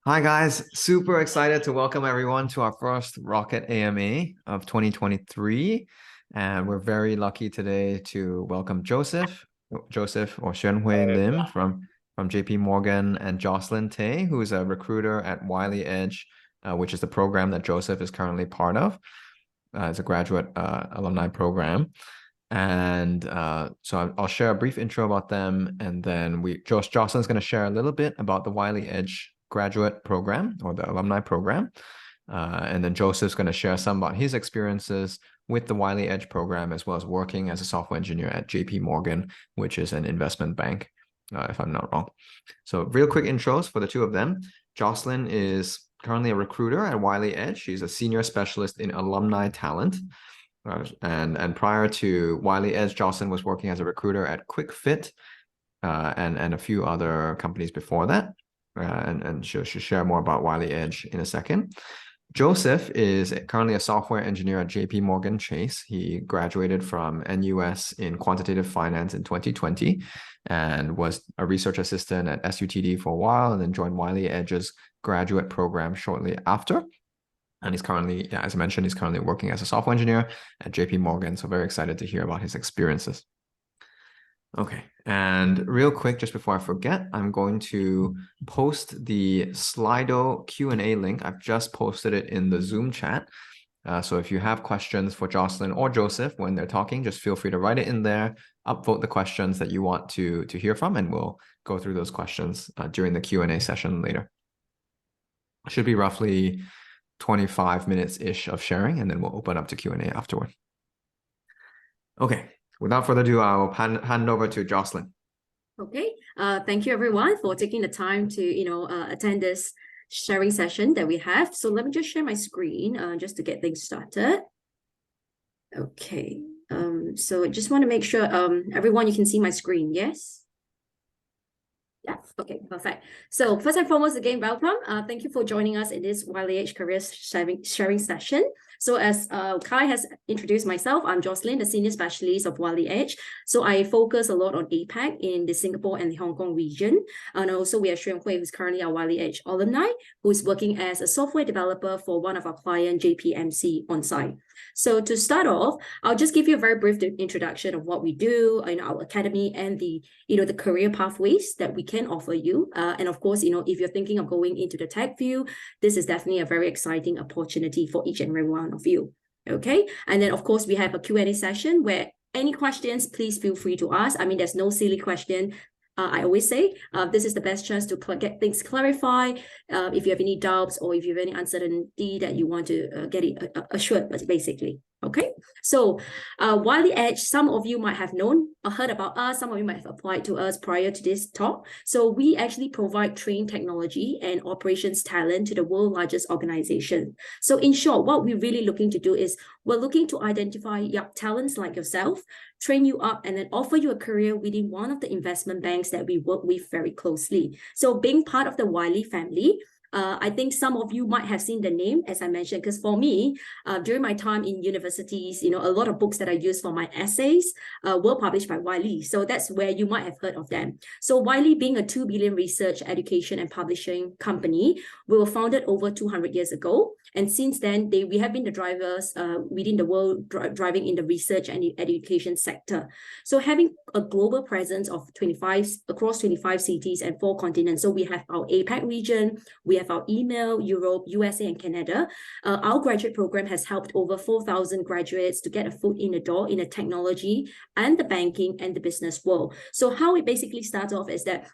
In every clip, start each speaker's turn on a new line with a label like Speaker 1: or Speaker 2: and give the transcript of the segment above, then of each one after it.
Speaker 1: Hi guys, super excited to welcome everyone to our first Rocket AMA of 2023. And we're very lucky today to welcome Joseph or Xuanhui Lim from JP Morgan, and Jocelyn Tay, who is a recruiter at Wiley Edge, which is the program that Joseph is currently part of. It's a graduate alumni program. And so I'll share a brief intro about them, and then Jocelyn's going to share a little bit about the Wiley Edge Graduate Program or the alumni program. And then Joseph's going to share some about his experiences with the Wiley Edge program, as well as working as a software engineer at JP Morgan, which is an investment bank, if I'm not wrong. So real quick intros for the two of them. Jocelyn is currently a recruiter at Wiley Edge. She's a senior specialist in alumni talent. And prior to Wiley Edge, Jocelyn was working as a recruiter at QuickFit and a few other companies before that. And she'll share more about Wiley Edge in a second. Joseph is currently a software engineer at JP Morgan Chase. He graduated from NUS in quantitative finance in 2020 and was a research assistant at SUTD for a while, and then joined Wiley Edge's graduate program shortly after. And he's currently, as I mentioned, he's currently working as a software engineer at JP Morgan. So very excited to hear about his experiences. Okay, and real quick, just before I forget, I'm going to post the Slido Q&A link. I've just posted it in the Zoom chat. So if you have questions for Jocelyn or Joseph when they're talking, just feel free to write it in there, upvote the questions that you want to hear from, and we'll go through those questions during the Q&A session later. It should be roughly 25 minutes-ish of sharing, and then we'll open up to Q&A afterward. Okay, without further ado, I'll hand over to Jocelyn.
Speaker 2: Okay, thank you everyone for taking the time to attend this sharing session that we have. So let me just share my screen just to get things started. Okay, so I just want to make sure everyone, you can see my screen, yes? Yeah, okay, perfect. So first and foremost, again, welcome. Thank you for joining us in this Wiley Edge career sharing session. So as Kai has introduced myself, I'm Jocelyn, the senior specialist of Wiley Edge. So I focus a lot on APAC in the Singapore and the Hong Kong region. And also we have Xuanhui, who's currently our Wiley Edge alumni, who is working as a software developer for one of our client, JPMC, on site. So to start off, I'll just give you a very brief introduction of what we do in our academy and the career pathways that we can offer you. And of course, if you're thinking of going into the tech field, this is definitely a very exciting opportunity for each and every one of you. Okay. And then of course, we have a Q&A session where any questions, please feel free to ask. I mean, there's no silly question. I always say this is the best chance to get things clarified. If you have any doubts or if you have any uncertainty that you want to get it assured, basically. Okay, so Wiley Edge, some of you might have known or heard about us. Some of you might have applied to us prior to this talk. So we actually provide trained technology and operations talent to the world's largest organization. So in short, what we're really looking to do is we're looking to identify young talents like yourself, train you up, and then offer you a career within one of the investment banks that we work with very closely. So being part of the Wiley family, I think some of you might have seen the name, as I mentioned, because for me, during my time in universities, a lot of books that I use for my essays were published by Wiley. So that's where you might have heard of them. So Wiley, being a 2 billion research, education, and publishing company, we were founded over 200 years ago. And since then, we have been the drivers within the world, driving in the research and the education sector. So having a global presence of across 25 cities and 4 continents. So we have our APAC region, we have our email, Europe, USA, and Canada. Our graduate program has helped over 4,000 graduates to get a foot in the door in the technology and the banking and the business world. So how it basically starts off is that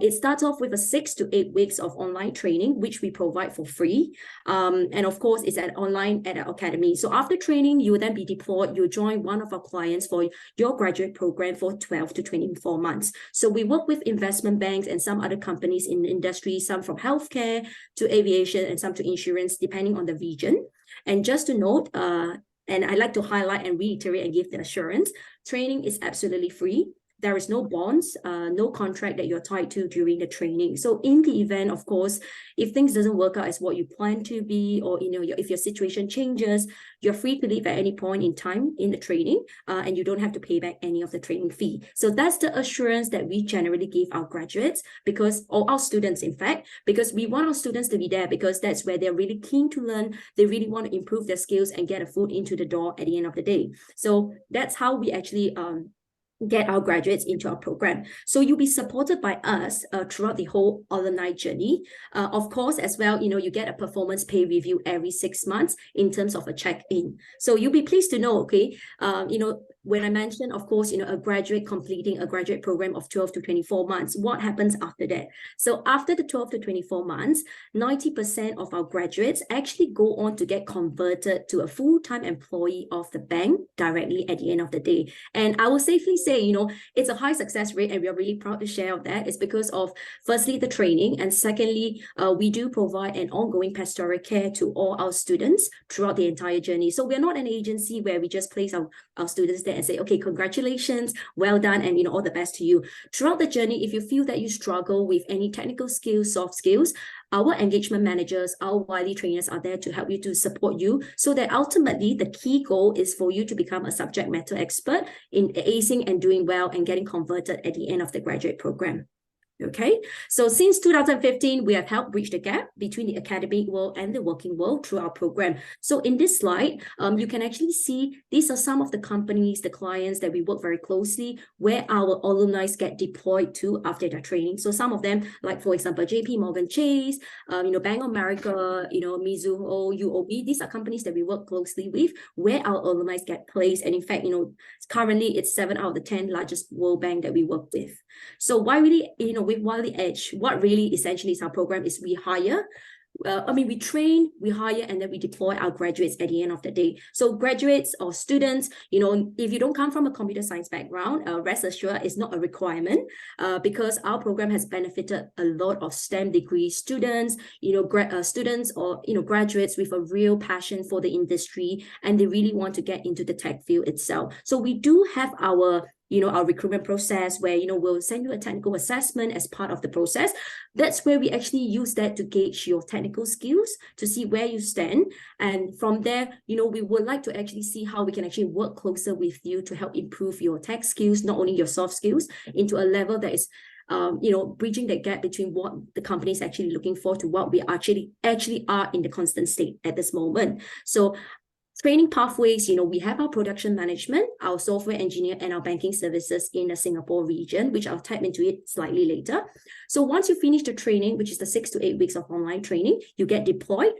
Speaker 2: it starts off with a 6 to 8 weeks of online training, which we provide for free. And of course, it's online at our academy. So after training, you will then be deployed. You'll join one of our clients for your graduate program for 12 to 24 months. So we work with investment banks and some other companies in the industry, some from healthcare to aviation and some to insurance, depending on the region. And just to note, and I like to highlight and reiterate and give the assurance, training is absolutely free. there is no bonds, no contract that you're tied to during the training. So in the event, of course, if things doesn't work out as what you plan to be, or if your situation changes, you're free to leave at any point in time in the training, and you don't have to pay back any of the training fee. So that's the assurance that we generally give our graduates, or our students, in fact, because we want our students to be there, because that's where they're really keen to learn. They really want to improve their skills and get a foot into the door at the end of the day. So that's how we actually get our graduates into our program. So you'll be supported by us throughout the whole alumni journey. Of course, as well, you get a performance pay review every 6 months in terms of a check-in. So you'll be pleased to know, okay, when I mentioned, of course, a graduate completing a graduate program of 12 to 24 months, what happens after that? So after the 12 to 24 months, 90% of our graduates actually go on to get converted to a full-time employee of the bank directly at the end of the day. And I will safely say, it's a high success rate, and we are really proud to share of that. It's because of, firstly, the training, and secondly, we do provide an ongoing pastoral care to all our students throughout the entire journey. So we're not an agency where we just place our students there and say, okay, congratulations, well done, and all the best to you. Throughout the journey, if you feel that you struggle with any technical skills, soft skills, our engagement managers, our Wiley trainers are there to help you, to support you, so that ultimately the key goal is for you to become a subject matter expert in acing and doing well and getting converted at the end of the graduate program. Okay, so since 2015, we have helped bridge the gap between the academic world and the working world through our program. So in this slide, you can actually see these are some of the companies, the clients that we work very closely, where our alumni get deployed to after their training. So some of them, like for example, JP Morgan Chase, Bank of America, Mizuho, UOB, these are companies that we work closely with, where our alumni get placed. And in fact, currently it's 7 out of the 10 largest world bank that we work with. So why really, with Wiley Edge, what really essentially is our program is we hire, we train, we hire, and then we deploy our graduates at the end of the day. So graduates or students, if you don't come from a computer science background, rest assured it's not a requirement, because our program has benefited a lot of STEM degree students, students or, graduates with a real passion for the industry, and they really want to get into the tech field itself. So we do have our recruitment process where, we'll send you a technical assessment as part of the process. That's where we actually use that to gauge your technical skills, to see where you stand. And from there, we would like to actually see how we can actually work closer with you to help improve your tech skills, not only your soft skills, into a level that is bridging the gap between what the company is actually looking for to what we actually are in the constant state at this moment. So training pathways, we have our production management, our software engineer, and our banking services in the Singapore region, which I'll tap into it slightly later. So once you finish the training, which is the 6 to 8 weeks of online training, you get deployed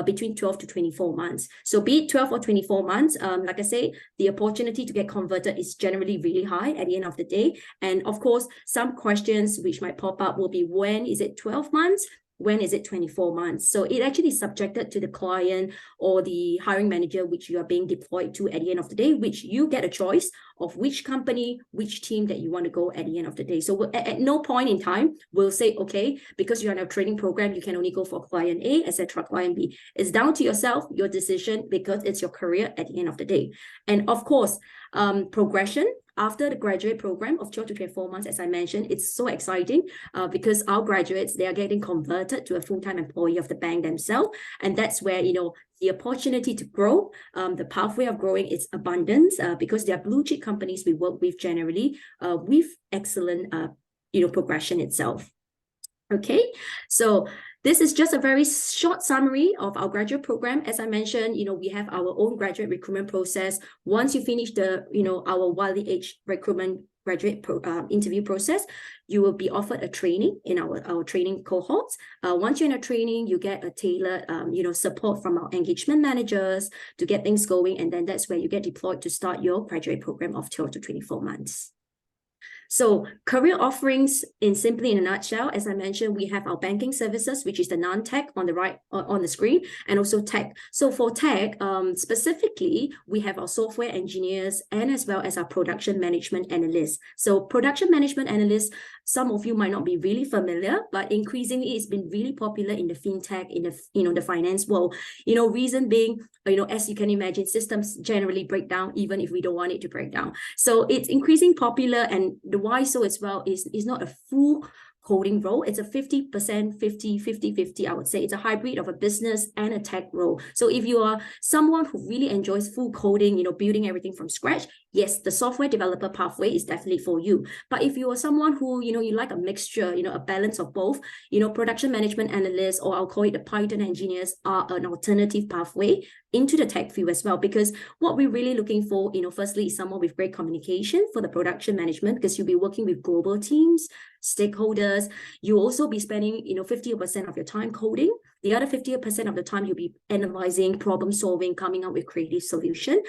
Speaker 2: between 12 to 24 months. So be it 12 or 24 months, like I say, the opportunity to get converted is generally really high at the end of the day. And of course, some questions which might pop up will be, when is it 12 months? When is it 24 months? So it actually is subjected to the client or the hiring manager, which you are being deployed to at the end of the day, which you get a choice of which company, which team that you want to go at the end of the day. So at no point in time, we'll say, okay, because you're in a training program, you can only go for client A, etc., client B. It's down to yourself, your decision, because it's your career at the end of the day. And of course, progression. After the graduate program of 12 to 24 months, as I mentioned, it's so exciting because our graduates, they are getting converted to a full-time employee of the bank themselves. And that's where, the opportunity to grow, the pathway of growing is abundance because they are blue chip companies we work with generally with excellent, progression itself. Okay, so this is just a very short summary of our graduate program. As I mentioned, we have our own graduate recruitment process. Once you finish the, our Wiley Edge recruitment graduate interview process, you will be offered a training in our training cohorts. Once you're in a training, you get a tailored, support from our engagement managers to get things going. And then that's where you get deployed to start your graduate program of 12 to 24 months. So career offerings, in a nutshell, as I mentioned, we have our banking services, which is the non-tech on the right on the screen, and also tech. So for tech, specifically, we have our software engineers and as well as our production management analysts. So production management analysts some of you might not be really familiar, but increasingly it's been really popular in the fintech, in the the finance world. Reason being, as you can imagine, systems generally break down even if we don't want it to break down. So it's increasing popular, and the why so as well is not a full coding role. It's a 50%, 50, I would say. It's a hybrid of a business and a tech role. So if you are someone who really enjoys full coding, building everything from scratch, yes, the software developer pathway is definitely for you. But if you are someone who, you like a mixture, a balance of both, production management analysts, or I'll call it the Python engineers, are an alternative pathway into the tech field as well. Because what we're really looking for, firstly, is someone with great communication for the production management, because you'll be working with global teams, stakeholders. You'll also be spending, 50% of your time coding. The other 50% of the time you'll be analyzing, problem solving, coming up with creative solution.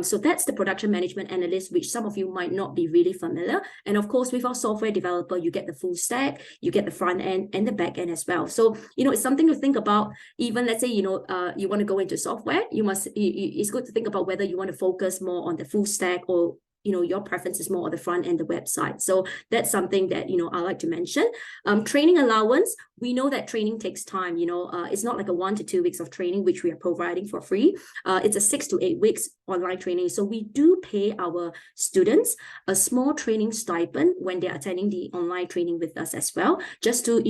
Speaker 2: So that's the production management analyst, which some of you might not be really familiar. And of course, with our software developer, you get the full stack, you get the front end and the back end as well. So, it's something to think about. Even let's say, you want to go into software, it's good to think about whether you want to focus more on the full stack, or your preference is more on the front end, the website. So that's something that, I like to mention. Training allowance, we know that training takes time. It's not like a 1 to 2 weeks of training, which we are providing for free. It's a 6 to 8 weeks online training. So we do pay our students a small training stipend when they're attending the online training with us as well, just to,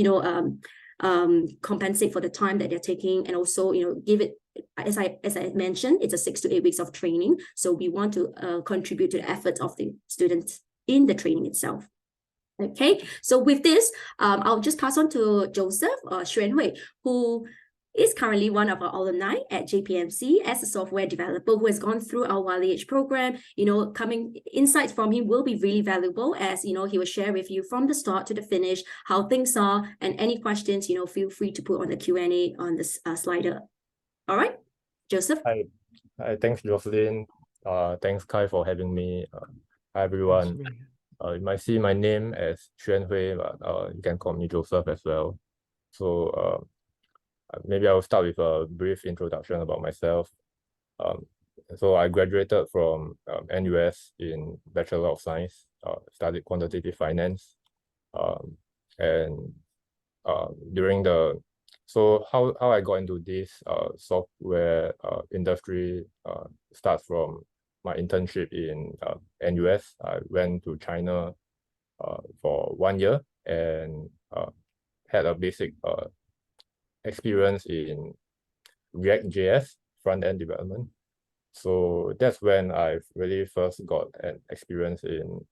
Speaker 2: compensate for the time that they're taking, and also, give it, as I mentioned, it's a 6 to 8 weeks of training. So we want to contribute to the efforts of the students in the training itself. Okay, so with this, I'll just pass on to Joseph Xuanhui, who is currently one of our alumni at JPMC as a software developer who has gone through our Wiley Edge program. Coming insights from him will be really valuable, as he will share with you from the start to the finish how things are, and any questions, feel free to put on the Q&A on this slider. All right, Joseph.
Speaker 3: Hi, thanks, Jocelyn. Thanks, Kai, for having me. Hi, everyone. You might see my name as Xuan Hui, but you can call me Joseph as well. So maybe I will start with a brief introduction about myself. So I graduated from NUS in Bachelor of Science, studied quantitative finance, and during the So how I got into this software industry starts from my internship in NUS. I went to China for 1 year and had a basic experience in React.js front-end development. So that's when I really first got an experience in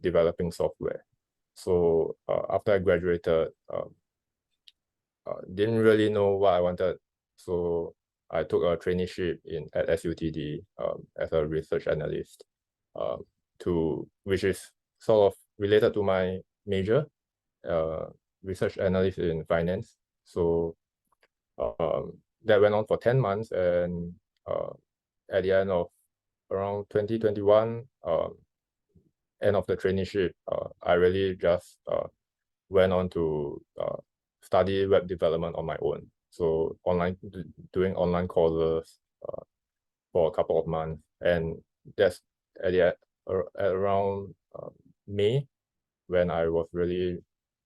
Speaker 3: developing software. So after I graduated, didn't really know what I wanted. So I took a traineeship at SUTD as a research analyst, which is sort of related to my major, research analyst in finance. So that went on for 10 months, and at the end of around 2021, end of the traineeship, I really just went on to study web development on my own. So doing online courses for a couple of months, and that's at around May when I was really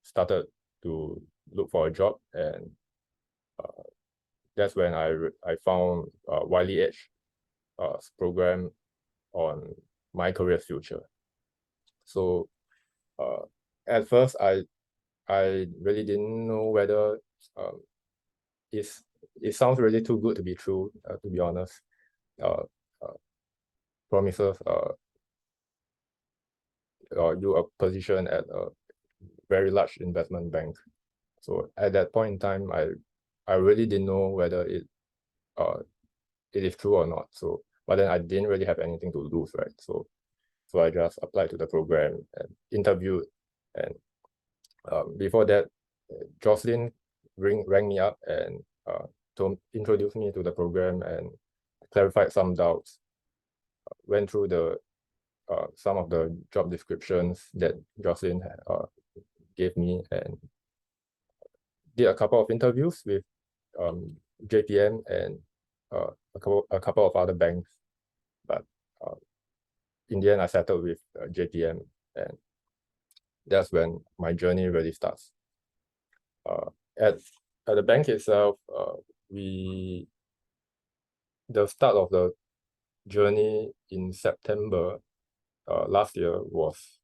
Speaker 3: started to look for a job, and that's when I found Wiley Edge program on my career future. So at first I really didn't know whether it sounds really too good to be true, to be honest. Promises you a position at a very large investment bank. So at that point in time, I really didn't know whether it is true or not. So, but then I didn't really have anything to lose, right? So I just applied to the program and interviewed, and before that, Jocelyn rang me up and introduced me to the program and clarified some doubts. Went through some of the job descriptions that Jocelyn gave me, and did a couple of interviews with JPM and a couple of other banks, but in the end I settled with JPM, and that's when my journey really starts. At the bank itself, the start of the journey in September last year was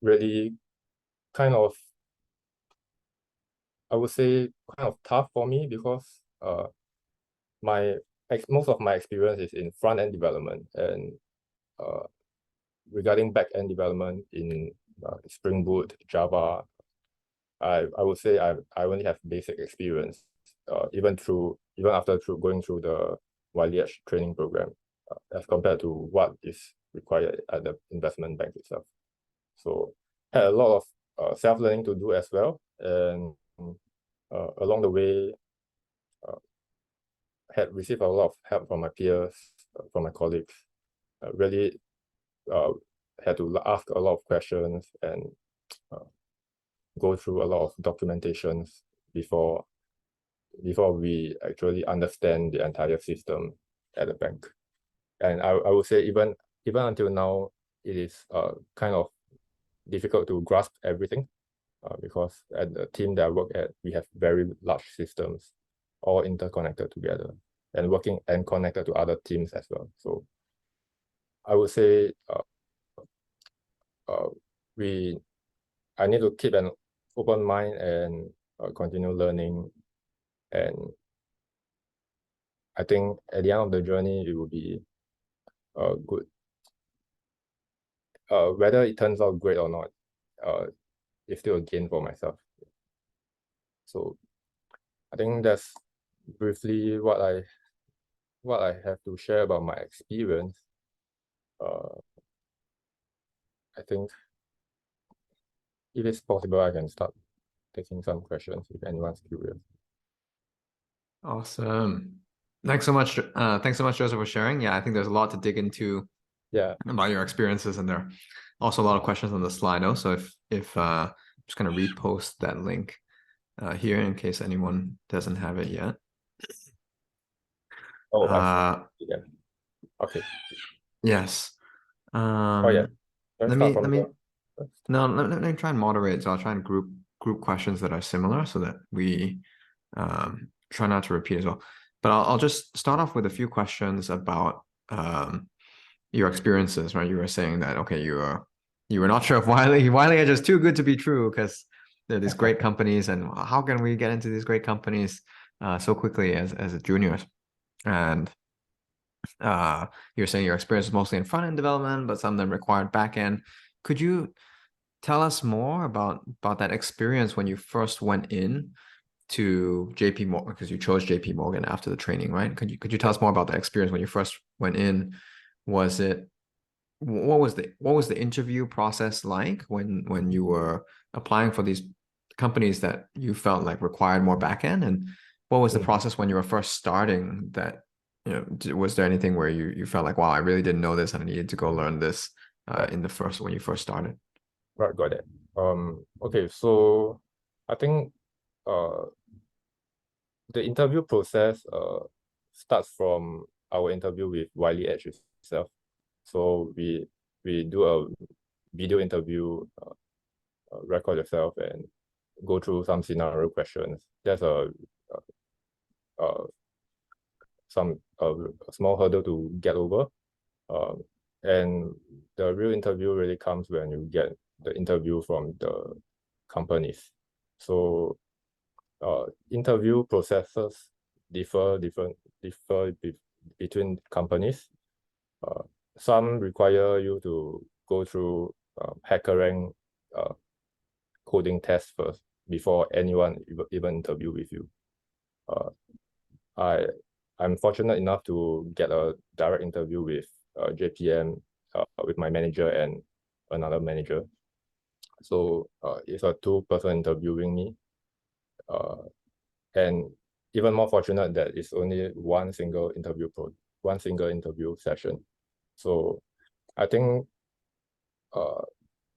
Speaker 3: really kind of, I would say, kind of tough for me because most of my experience is in front-end development, and regarding back-end development in Spring Boot, Java, I would say I only have basic experience, even after going through the Wiley Edge training program, as compared to what is required at the investment bank itself. So had a lot of self-learning to do as well, and along the way, had received a lot of help from my peers, from my colleagues. Really had to ask a lot of questions and go through a lot of documentations before we actually understand the entire system at the bank. And I would say even until now, it is kind of difficult to grasp everything, because at the team that I work at, we have very large systems, all interconnected together and working and connected to other teams as well. So I would say I need to keep an open mind and continue learning. And I think at the end of the journey, it will be good. Whether it turns out great or not, it's still a gain for myself. So I think that's briefly what I have to share about my experience. I think if it's possible, I can start taking some questions if anyone's curious.
Speaker 1: Awesome. Thanks so much. Thanks so much, Joseph, for sharing. Yeah, I think there's a lot to dig into.
Speaker 3: Yeah.
Speaker 1: About your experiences, and there are also a lot of questions on the Slido. So if I'm just gonna repost that link here in case anyone doesn't have it yet.
Speaker 3: Oh, yeah. Okay.
Speaker 1: Yes.
Speaker 3: Oh yeah.
Speaker 1: Let me try and moderate. So I'll try and group questions that are similar so that we try not to repeat as well. But I'll just start off with a few questions about your experiences, right? You were saying that, okay, you were not sure if Wiley Edge is too good to be true because they're these great companies, and how can we get into these great companies so quickly as a juniors? And you're saying your experience is mostly in front-end development, but some of them required back-end. Could you tell us more about that experience when you first went in to JP Morgan, because you chose JP Morgan after the training, right? Could you tell us more about the experience when you first went in? What was the interview process like when you were applying for these companies that you felt like required more backend? And what was the process when you were first starting that, was there anything where you felt like, wow, I really didn't know this and I needed to go learn this when you first started?
Speaker 3: Right, got it. Okay, so I think the interview process starts from our interview with Wiley Edge itself. So we do a video interview, record yourself and go through some scenario questions. There's a small hurdle to get over, and the real interview really comes when you get the interview from the companies. So interview processes differ between companies. Some require you to go through HackerRank coding tests first before anyone even interview with you. I'm fortunate enough to get a direct interview with JPM, with my manager and another manager. So it's a two-person interviewing me. And even more fortunate that it's only one single interview session. So I think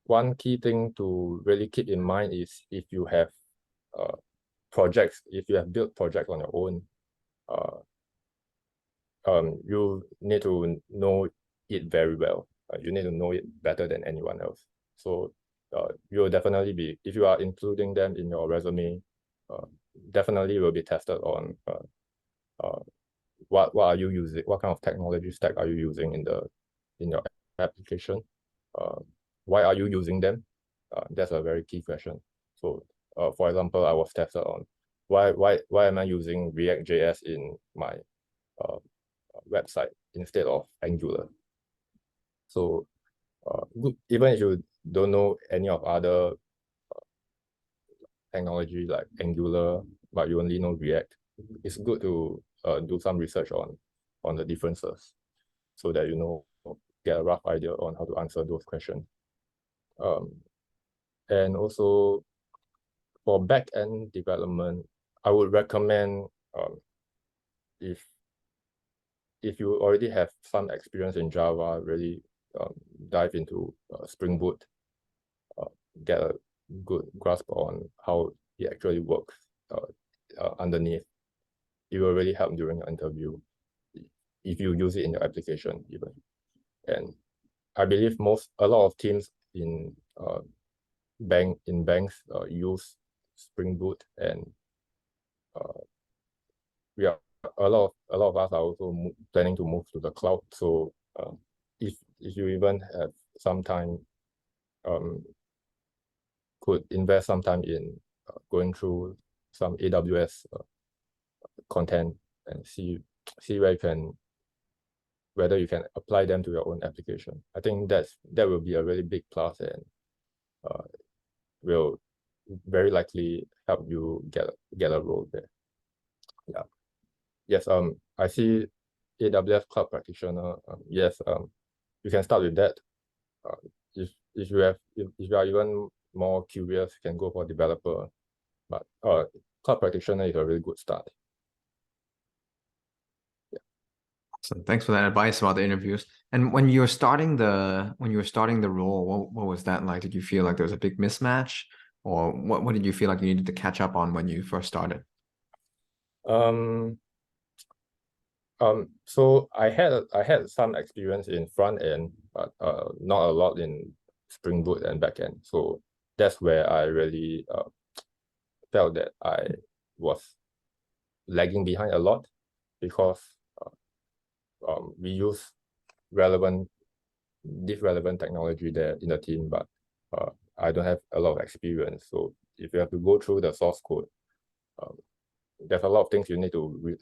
Speaker 3: one key thing to really keep in mind is if you have built projects on your own, you need to know it very well. You need to know it better than anyone else. So you will definitely be, if you are including them in your resume, definitely will be tested on what are you using, what kind of technology stack are you using in your application? Why are you using them? That's a very key question. So for example, I was tested on why am I using React.js in my website instead of Angular? So even if you don't know any of other technology like Angular, but you only know React, it's good to do some research on the differences so that get a rough idea on how to answer those questions. And also for back-end development, I would recommend if you already have some experience in Java, really dive into Spring Boot, get a good grasp on how it actually works underneath. It will really help during the interview if you use it in your application even. And I believe a lot of teams in banks use Spring Boot, and a lot of us are also planning to move to the cloud. So if you even have some time, could invest some time in going through some AWS content and see whether you can apply them to your own application. I think that will be a really big plus, and will very likely help you get a role there. Yeah. Yes. I see AWS Cloud Practitioner. Yes. You can start with that. If you are even more curious, you can go for developer. But Cloud Practitioner is a really good start. Yeah.
Speaker 1: So thanks for that advice about the interviews. And when you were starting the role, what was that like? Did you feel like there was a big mismatch, or what did you feel like you needed to catch up on when you first started?
Speaker 3: So I had some experience in front end, but not a lot in Spring Boot and back end. So that's where I really felt that I was lagging behind a lot, because we use relevant technology there in the team, but I don't have a lot of experience. So if you have to go through the source code, there's a lot of things you need to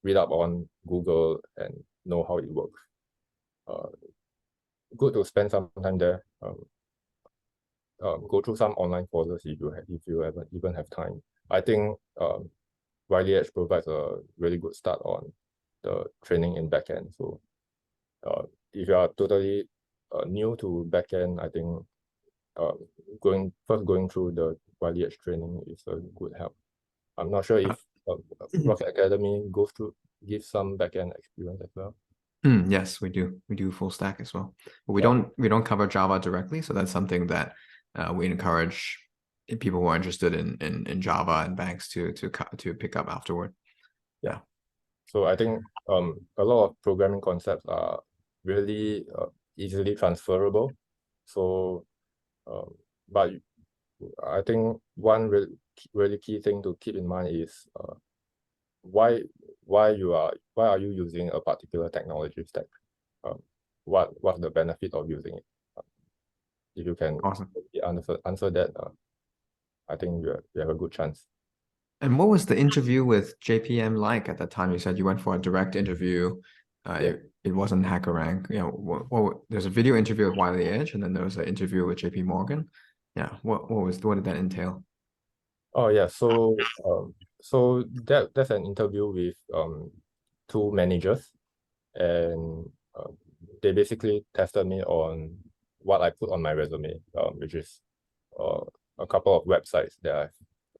Speaker 3: read up on Google and know how it works. Good to spend some time there. Go through some online courses if you even have time. I think Wiley Edge provides a really good start on the training in backend. So if you are totally new to backend, I think going through the Wiley Edge training is a good help. I'm not sure if Rocket Academy gives some backend experience as well.
Speaker 1: Yes, we do. We do full stack as well. But we don't cover Java directly, so that's something that we encourage people who are interested in Java and banks to pick up afterward.
Speaker 3: Yeah. So I think a lot of programming concepts are really easily transferable. So but I think one really key thing to keep in mind is why are you using a particular technology stack? What's the benefit of using it? If you can answer that, I think you have a good chance.
Speaker 1: And what was the interview with JPM like at that time? You said you went for a direct interview. It wasn't HackerRank. There's a video interview with Wiley Edge, and then there was an interview with JP Morgan. Yeah, what did that entail?
Speaker 3: Oh yeah, so that's an interview with two managers, and they basically tested me on what I put on my resume, which is a couple of websites that I've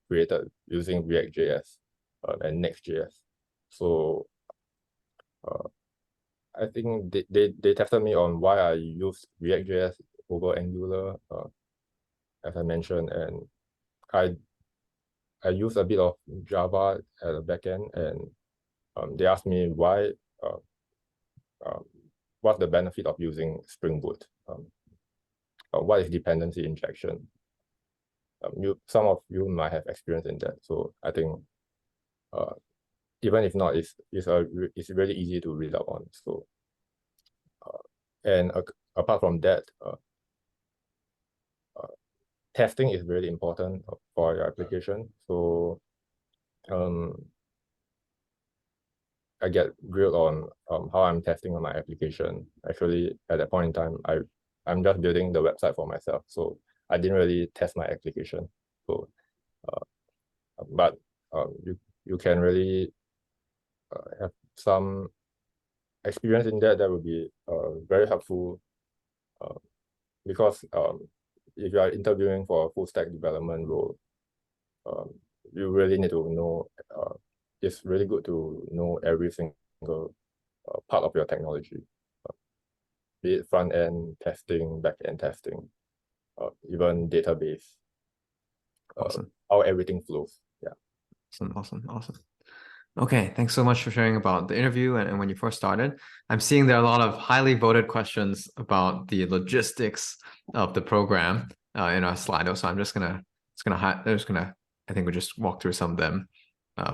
Speaker 3: created using React.js and Next.js. So I think they tested me on why I use React.js over Angular, as I mentioned, and I use a bit of Java at the backend, and they asked me why, what's the benefit of using Spring Boot. what is dependency injection. Some of you might have experience in that, so I think even if not, it's really easy to read up on. So and apart from that, testing is really important for your application. So I get grilled on how I'm testing on my application. Actually, at that point in time, I'm just building the website for myself, so I didn't really test my application. So, but you can really have some experience in that. That would be very helpful, because if you are interviewing for a full stack development role, you really need to know. It's really good to know every single part of your technology, be it front end testing, back end testing, even database.
Speaker 1: Awesome.
Speaker 3: How everything flows. Yeah.
Speaker 1: Awesome. Okay, thanks so much for sharing about the interview and when you first started. I'm seeing there are a lot of highly voted questions about the logistics of the program in our Slido. So I think we'll just walk through some of them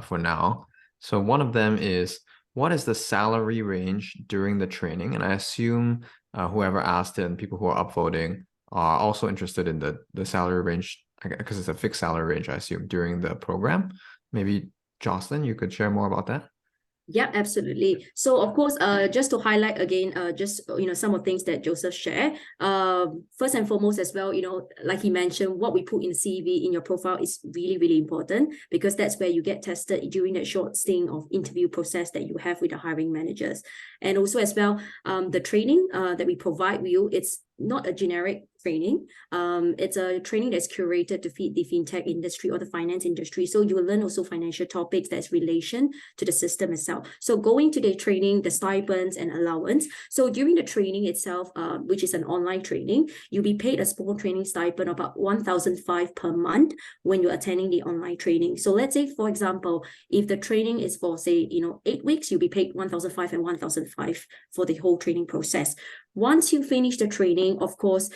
Speaker 1: for now. So one of them is, what is the salary range during the training? And I assume whoever asked it and people who are upvoting are also interested in the salary range, because it's a fixed salary range, I assume, during the program. Maybe Jocelyn, you could share more about that.
Speaker 2: Yeah, absolutely. So of course, just to highlight again, some of the things that Joseph shared. First and foremost as well, like he mentioned, what we put in the CV in your profile is really, really important, because that's where you get tested during that short stint of interview process that you have with the hiring managers. And also as well, the training that we provide you, it's not a generic training. It's a training that's curated to feed the fintech industry or the finance industry. So you will learn also financial topics that's relation to the system itself. So going to the training, the stipends and allowance. So during the training itself, which is an online training, you'll be paid a small training stipend of about 1,500 per month when you're attending the online training. So let's say, for example, if the training is for, say, 8 weeks, you'll be paid 1,500 and 1,500 for the whole training process. Once you finish the training, of course,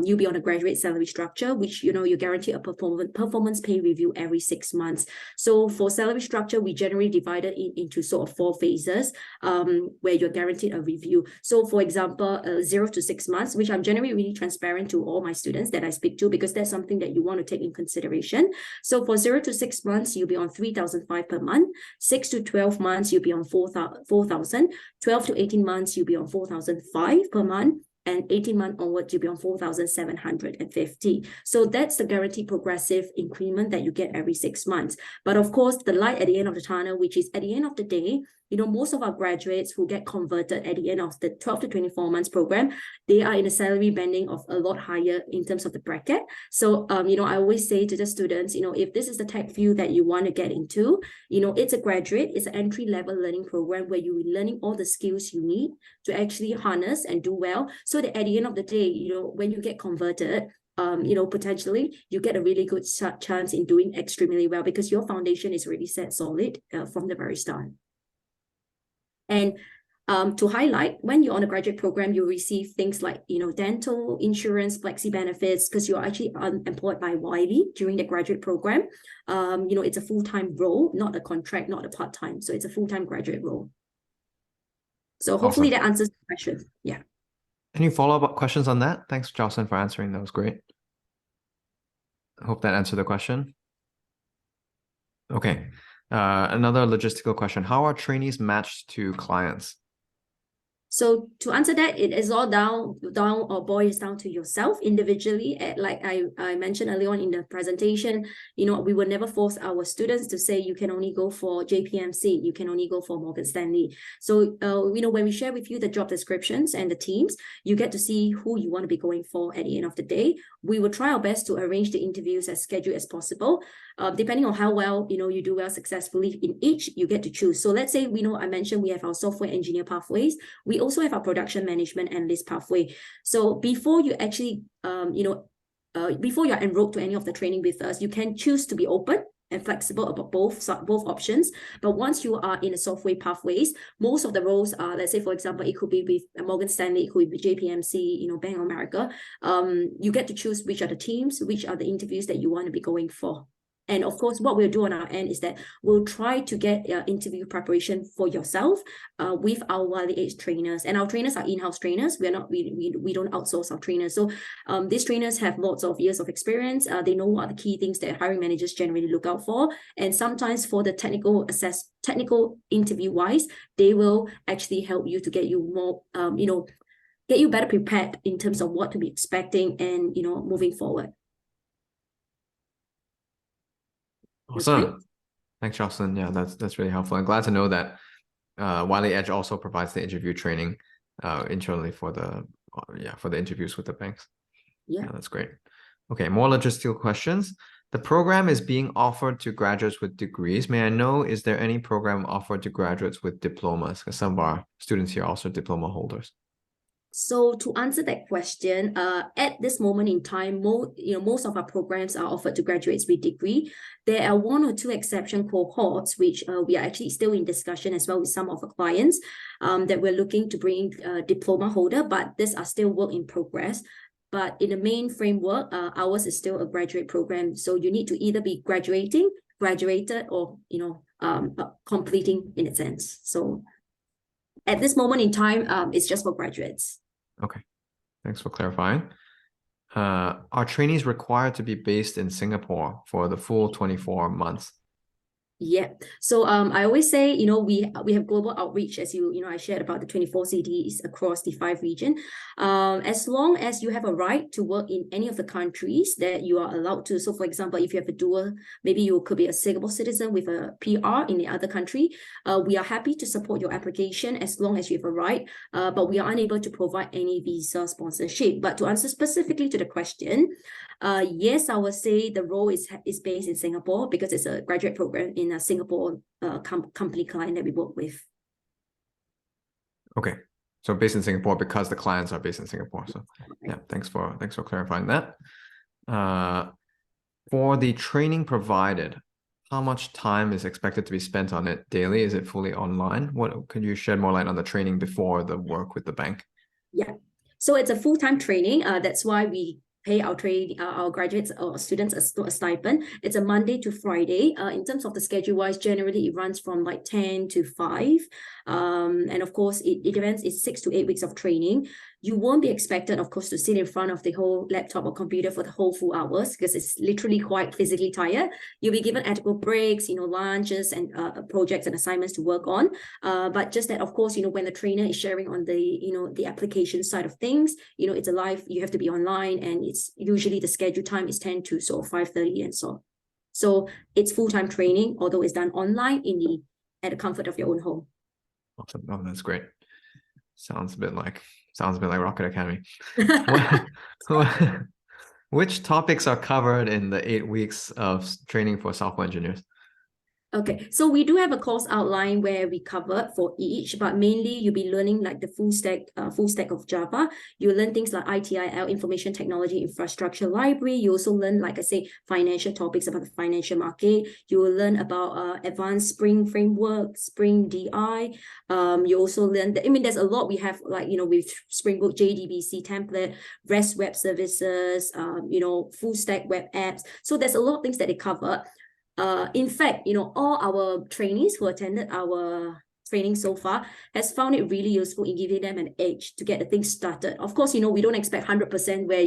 Speaker 2: you'll be on a graduate salary structure, which, you guarantee a performance pay review every 6 months. So for salary structure, we generally divided it into sort of 4 phases, where you're guaranteed a review. So for example, 0 to 6 months, which I'm generally really transparent to all my students that I speak to, because that's something that you want to take in consideration. So for 0 to 6 months, you'll be on 3,500 per month. 6 to 12 months, you'll be on 4,000. 12 to 18 months, you'll be on 4,500 per month, and 18 months onwards, you'll be on 4,750. So that's the guaranteed progressive increment that you get every 6 months. But of course, the light at the end of the tunnel, which is at the end of the day, most of our graduates who get converted at the end of the 12 to 24 months program, they are in a salary banding of a lot higher in terms of the bracket. So, I always say to the students, if this is the tech field that you want to get into, it's a graduate, it's an entry-level learning program where you're learning all the skills you need to actually harness and do well, so that at the end of the day, when you get converted, potentially you get a really good chance in doing extremely well, because your foundation is really set solid from the very start. And to highlight, when you're on a graduate program, you receive things like, dental insurance, flexi benefits, because you're actually employed by Wiley during the graduate program. It's a full-time role, not a contract, not a part-time. So it's a full-time graduate role. So hopefully that answers the question. Yeah.
Speaker 1: Any follow-up questions on that? Thanks, Jocelyn, for answering. That was great. I hope that answered the question. Okay. Another logistical question. How are trainees matched to clients?
Speaker 2: So to answer that, it is all down or boils down to yourself individually. Like I mentioned earlier on in the presentation, we will never force our students to say you can only go for JPMC, you can only go for Morgan Stanley. So, when we share with you the job descriptions and the teams, you get to see who you want to be going for at the end of the day. We will try our best to arrange the interviews as scheduled as possible. Depending on how well, you do well successfully in each, you get to choose. So let's say, I mentioned we have our software engineer pathways. We also have our production management analyst pathway. So before you actually, before you're enrolled to any of the training with us, you can choose to be open and flexible about both options. But once you are in the software pathways, most of the roles are, let's say, for example, it could be with Morgan Stanley, it could be JPMC, Bank of America. You get to choose which are the teams, which are the interviews that you want to be going for. And of course, what we'll do on our end is that we'll try to get interview preparation for yourself with our Wiley Edge trainers. And our trainers are in-house trainers. We don't outsource our trainers. So these trainers have lots of years of experience. They know what are the key things that hiring managers generally look out for. And sometimes for the technical interview-wise, they will actually help you to get you more, get you better prepared in terms of what to be expecting and, moving forward.
Speaker 1: Awesome.
Speaker 2: Okay.
Speaker 1: Thanks, Jocelyn. Yeah, that's really helpful. I'm glad to know that Wiley Edge also provides the interview training internally for the interviews with the banks.
Speaker 2: Yeah,
Speaker 1: that's great. Okay, more logistical questions. The program is being offered to graduates with degrees. May I know, is there any program offered to graduates with diplomas? Because some of our students here are also diploma holders.
Speaker 2: So to answer that question, at this moment in time, most of our programs are offered to graduates with degree. There are 1 or 2 exception cohorts, which we are actually still in discussion as well with some of our clients that we're looking to bring diploma holder, but these are still work in progress. But in the main framework, ours is still a graduate program. So you need to either be graduated, or, completing in a sense. So at this moment in time, it's just for graduates.
Speaker 1: Okay, thanks for clarifying. Are trainees required to be based in Singapore for the full 24 months?
Speaker 2: Yeah. So I always say, we have global outreach, as I shared about the 24 cities across the 5 regions. As long as you have a right to work in any of the countries that you are allowed to. So for example, if you have a dual, maybe you could be a Singapore citizen with a PR in the other country. We are happy to support your application as long as you have a right, but we are unable to provide any visa sponsorship. But to answer specifically to the question, yes, I would say the role is based in Singapore because it's a graduate program in a Singapore company client that we work with.
Speaker 1: Okay, so based in Singapore because the clients are based in Singapore. So yeah, thanks for clarifying that. For the training provided, how much time is expected to be spent on it daily? Is it fully online? What could you shed more light on the training before the work with the bank?
Speaker 2: Yeah, so it's a full-time training. That's why we pay our graduates or students a stipend. It's a Monday to Friday. In terms of the schedule-wise, generally it runs from like 10 to 5. And of course, it depends. It's 6 to 8 weeks of training. You won't be expected, of course, to sit in front of the whole laptop or computer for the whole full hours because it's literally quite physically tired. You'll be given adequate breaks, lunches and projects and assignments to work on. But just that, of course, when the trainer is sharing on the, the application side of things, it's a live, you have to be online, and it's usually the schedule time is 10 to sort of 5:30 and so on. So it's full-time training, although it's done online at the comfort of your own home.
Speaker 1: Awesome. Oh, that's great. Sounds a bit like Rocket Academy. Which topics are covered in the 8 weeks of training for software engineers?
Speaker 2: Okay, so we do have a course outline where we cover for each, but mainly you'll be learning like the full stack of Java. You learn things like ITIL, Information Technology Infrastructure Library. You also learn, like I say, financial topics about the financial market. You will learn about advanced Spring Framework, Spring DI. You also learn there's a lot we have, like, with Spring Boot, JDBC template, REST web services, full stack web apps. So there's a lot of things that they cover. In fact, all our trainees who attended our training so far has found it really useful in giving them an edge to get the things started. Of course, we don't expect 100% where,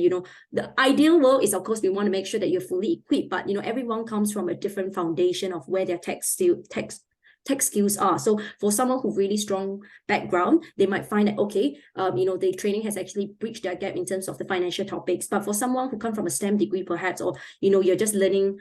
Speaker 2: the ideal world is, of course, we want to make sure that you're fully equipped, but, everyone comes from a different foundation of where their tech skills are. So for someone who really strong background, they might find that, okay, the training has actually bridged their gap in terms of the financial topics. But for someone who come from a STEM degree, perhaps, or, you're just learning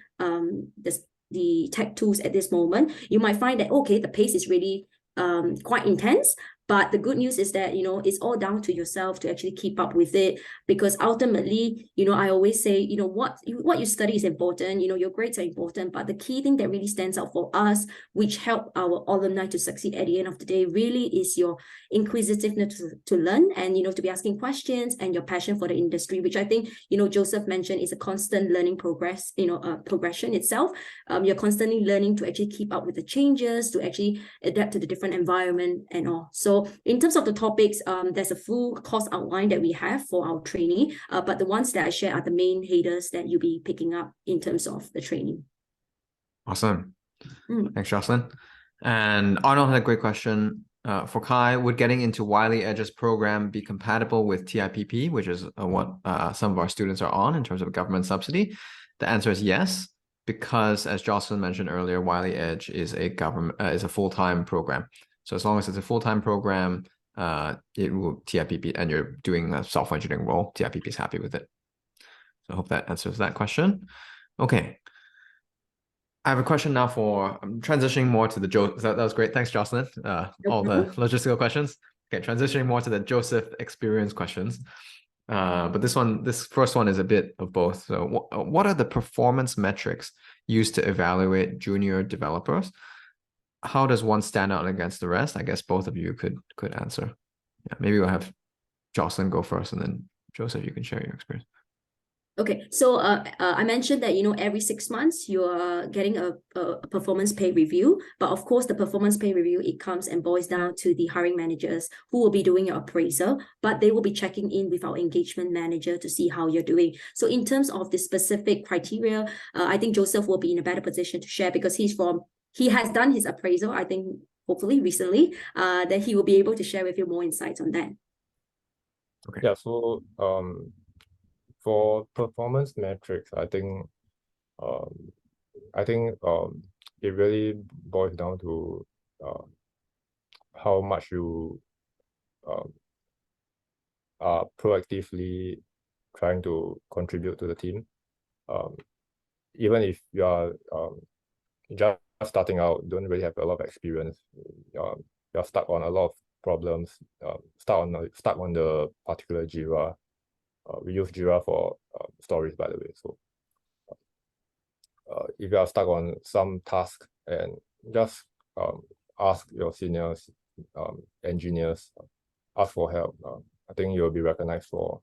Speaker 2: the tech tools at this moment, you might find that, okay, the pace is really quite intense, But the good news is that, it's all down to yourself to actually keep up with it, because ultimately, I always say, what you study is important, your grades are important, but the key thing that really stands out for us, which help our alumni to succeed at the end of the day, really is your inquisitiveness to learn, and, to be asking questions, and your passion for the industry, which I think, Joseph mentioned is a constant learning progression itself. You're constantly learning to actually keep up with the changes, to actually adapt to the different environment and all. So in terms of the topics, there's a full course outline that we have for our trainee, but the ones that I share are the main headers that you'll be picking up in terms of the training.
Speaker 1: Awesome. Thanks, Jocelyn. And Arnold had a great question. For Kai, would getting into Wiley Edge's program be compatible with TIPP, which is what some of our students are on in terms of government subsidy? The answer is yes, because as Jocelyn mentioned earlier, Wiley Edge is a full-time program. So as long as it's a full-time program, it will TIPP, and you're doing a software engineering role, TIPP is happy with it. So I hope that answers that question. Okay. I have a question now I'm transitioning more to the that was great. Thanks, Jocelyn. All the logistical questions. Okay, transitioning more to the Joseph experience questions. But this first one is a bit of both. So what are the performance metrics used to evaluate junior developers? How does one stand out against the rest? I guess both of you could answer. Yeah, maybe we'll have Jocelyn go first, and then Joseph, you can share your experience.
Speaker 2: Okay, so I mentioned that, every 6 months you are getting a performance pay review, but of course the performance pay review, it comes and boils down to the hiring managers who will be doing your appraisal, but they will be checking in with our engagement manager to see how you're doing. So in terms of the specific criteria, I think Joseph will be in a better position to share, because he has done his appraisal, I think, hopefully recently, that he will be able to share with you more insights on that.
Speaker 1: Okay.
Speaker 3: Yeah, so for performance metrics, I think it really boils down to how much you are proactively trying to contribute to the team. Even if you are just starting out, don't really have a lot of experience, you're stuck on a lot of problems, stuck on the particular Jira. We use Jira for stories, by the way. So if you are stuck on some task, and just ask your seniors, engineers, ask for help. I think you'll be recognized for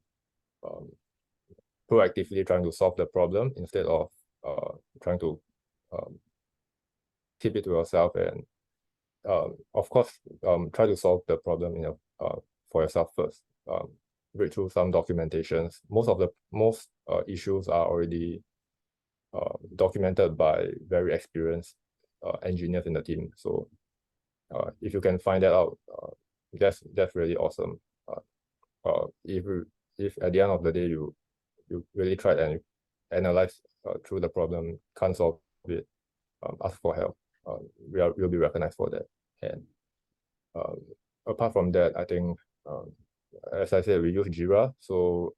Speaker 3: proactively trying to solve the problem instead of trying to keep it to yourself, and of course try to solve the problem for yourself first. Read through some documentations. Most issues are already documented by very experienced engineers in the team. So if you can find that out, that's really awesome. If at the end of the day you really tried and analyze through the problem, can't solve it, ask for help. We'll be recognized for that. And apart from that, I think as I said, we use Jira. So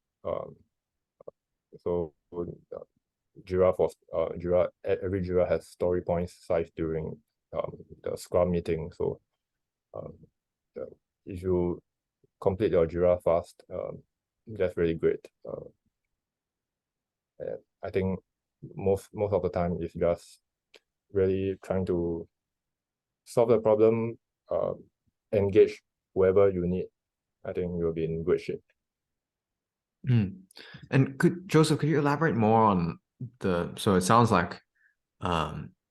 Speaker 3: Jira every Jira has story points sized during the Scrum meeting. So if you complete your Jira fast, that's really great. And I think most of the time, if you're just really trying to solve the problem, engage whoever you need, I think you'll be in good shape.
Speaker 1: And Joseph, could you elaborate more on so it sounds like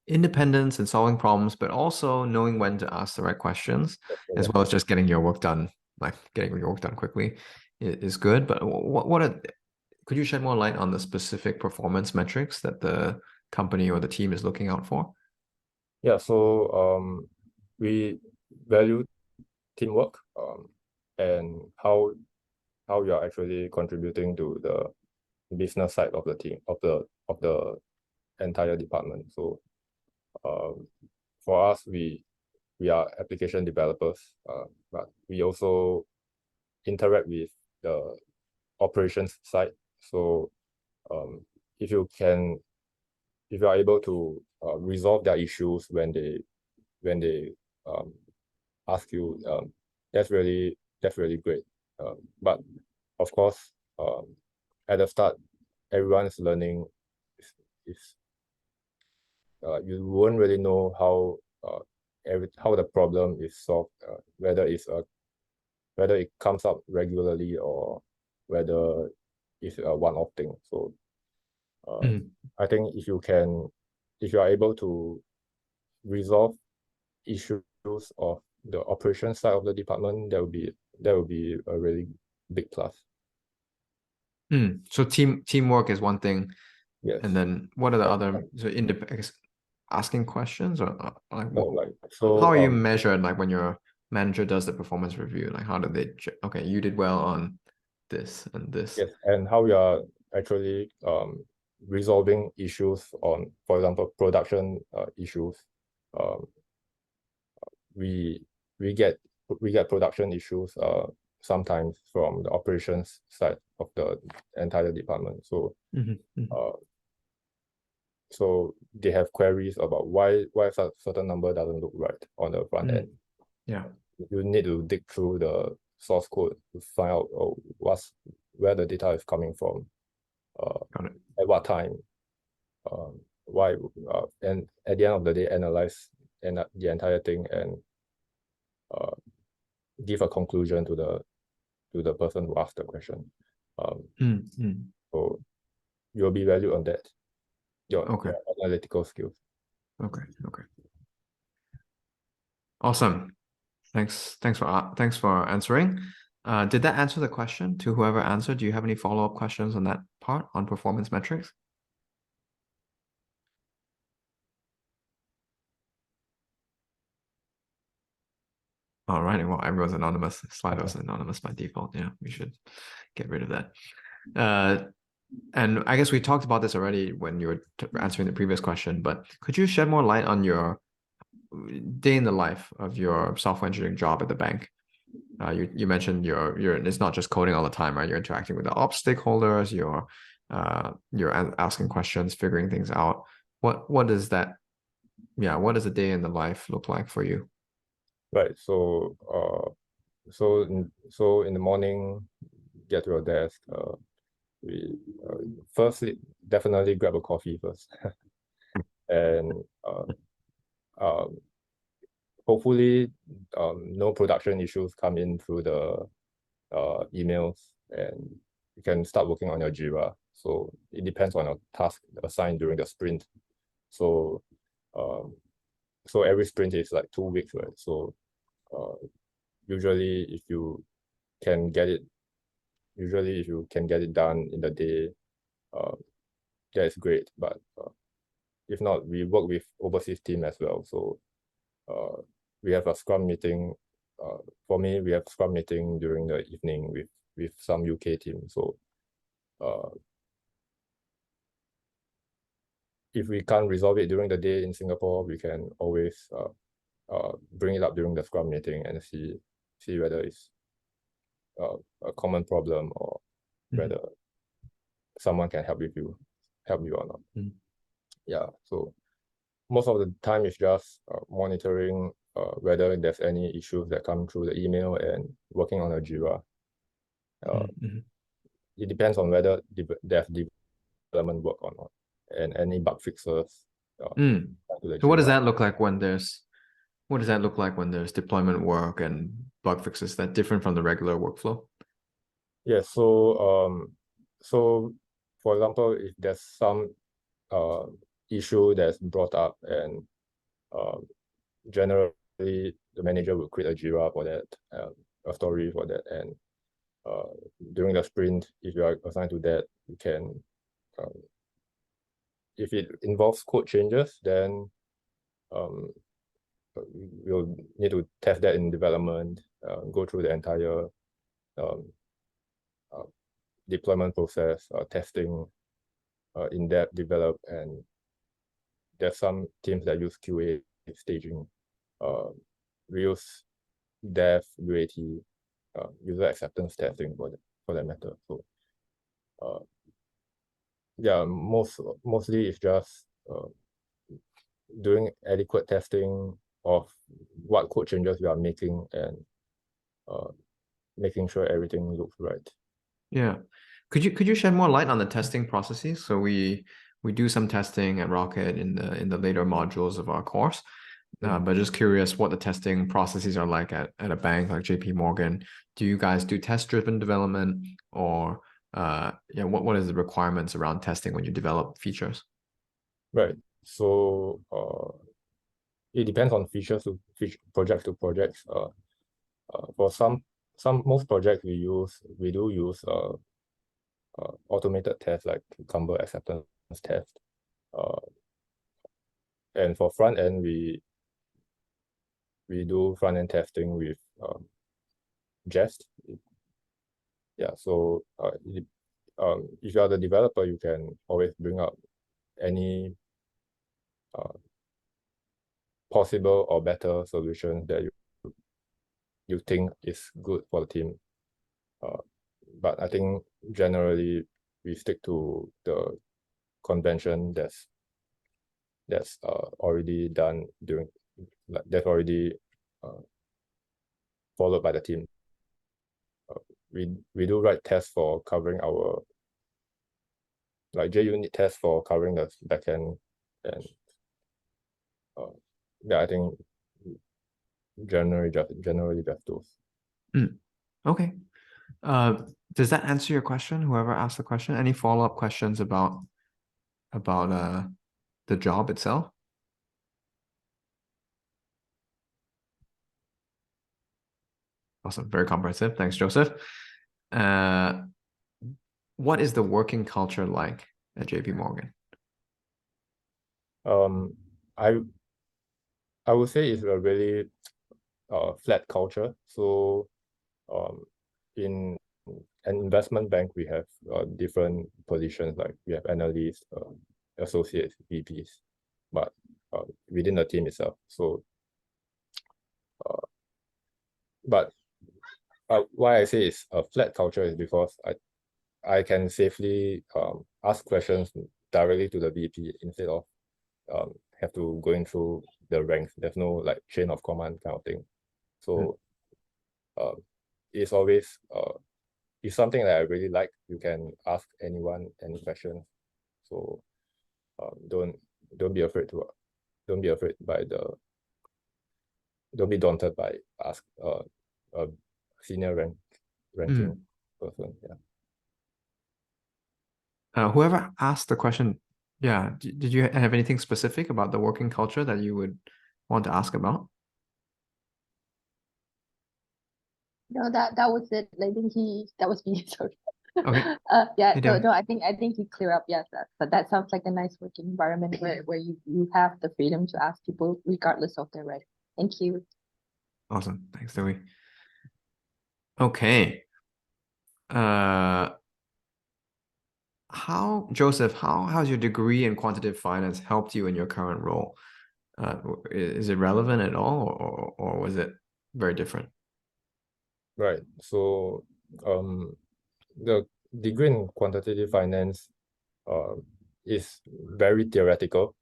Speaker 1: independence and solving problems, but also knowing when to ask the right questions, as well as just getting your work done, quickly is good. But could you shed more light on the specific performance metrics that the company or the team is looking out for?
Speaker 3: Yeah, so we value teamwork, and how you are actually contributing to the business side of the team, of the entire department. So for us, we are application developers, but we also interact with the operations side. So if you are able to resolve their issues when they ask you that's really great. But of course, at the start, everyone's learning. You won't really know how how the problem is solved, whether it comes up regularly or whether it's a one-off thing. So I think if you are able to resolve issues of the operations side of the department, that would be a really big plus.
Speaker 1: So teamwork is one thing.
Speaker 3: Yes.
Speaker 1: And then what are the other, so asking questions or like what, how are you measured, like when your manager does the performance review, like how do they okay, you did well on this and this?
Speaker 3: Yes, and how you are actually resolving issues on, for example, production issues. We get production issues sometimes from the operations side of the entire department. So so they have queries about why a certain number doesn't look right on the front end.
Speaker 1: Yeah,
Speaker 3: you need to dig through the source code to find out where the data is coming from, at what time, why, and at the end of the day, analyze the entire thing and give a conclusion to the person who asked the question. So you'll be valued on that, your analytical skills.
Speaker 1: Okay. Awesome. Thanks for answering. Did that answer the question to whoever answered? Do you have any follow-up questions on that part, on performance metrics? All right. Well, everyone's anonymous. Slido's anonymous by default. Yeah, we should get rid of that. And I guess we talked about this already when you were answering the previous question, but could you shed more light on your day in the life of your software engineering job at the bank? You mentioned it's not just coding all the time, right? You're interacting with the ops stakeholders, you're asking questions, figuring things out. What does that, what does a day in the life look like for you?
Speaker 3: Right. So in the morning, get to your desk. We firstly definitely grab a coffee first, and hopefully no production issues come in through the emails, and you can start working on your Jira. So it depends on your task assigned during the sprint. So so every sprint is like 2 weeks, right? So usually if you can get it done in the day, that's great. But if not, we work with overseas team as well. So we have a scrum meeting. For me, we have scrum meeting during the evening with some UK team. So if we can't resolve it during the day in Singapore, we can always bring it up during the scrum meeting and see whether it's a common problem or whether someone can help you or not. Yeah, so most of the time it's just monitoring whether there's any issues that come through the email and working on a Jira. It depends on whether there's development work or not, and any bug fixes.
Speaker 1: So what does that look like when there's deployment work and bug fixes that different from the regular workflow?
Speaker 3: Yeah, so for example, if there's some issue that's brought up, and generally the manager will create a Jira for that, a story for that, and during the sprint, if you are assigned to that, you can, if it involves code changes, then we'll need to test that in development, go through the entire deployment process, testing, in-depth develop, and there's some teams that use QA staging. We use dev, UAT, user acceptance testing for that matter. So yeah, mostly it's just doing adequate testing of what code changes we are making, and making sure everything looks right.
Speaker 1: Yeah. Could you shed more light on the testing processes? So we do some testing at Rocket in the later modules of our course. But just curious what the testing processes are like at a bank like JP Morgan. Do you guys do test-driven development, or what is the requirements around testing when you develop features?
Speaker 3: Right. So it depends on features to project to projects. For most projects we do use automated tests like cucumber acceptance test. And for front end we do front end testing with Jest. Yeah. So if you are the developer, you can always bring up any possible or better solution that you think is good for the team. But I think generally we stick to the convention that's already done during, like, that's already followed by the team. We do write tests for covering our, like, JUnit tests for covering the backend, and yeah, I think generally just those.
Speaker 1: Okay. Does that answer your question? Whoever asked the question, any follow-up questions about the job itself? Awesome, very comprehensive. Thanks, Joseph. What is the working culture like at JP Morgan?
Speaker 3: I would say it's a really flat culture. So in an investment bank, we have different positions, like we have analysts, associates, VPs, but within the team itself. So but why I say it's a flat culture is because I can safely ask questions directly to the VP instead of have to going through the ranks. There's no like chain of command kind of thing. So it's always it's something that I really like. You can ask anyone any questions. So don't be afraid don't be daunted by ask a senior ranking person. Yeah.
Speaker 1: Whoever asked the question, yeah, did you have anything specific about the working culture that you would want to ask about?
Speaker 4: No, that was it. I think that was me. Sorry.
Speaker 1: Okay.
Speaker 4: Yeah.
Speaker 1: Hey,
Speaker 4: No,
Speaker 1: Dylan.
Speaker 4: I think he cleared up. Yes, but that sounds like a nice working environment where you have the freedom to ask people regardless of their rank. Thank you.
Speaker 1: Awesome. Thanks, Louis. Okay. Joseph, how has your degree in quantitative finance helped you in your current role? Is it relevant at all, or was it very different?
Speaker 3: Right. So the degree in quantitative finance is very theoretical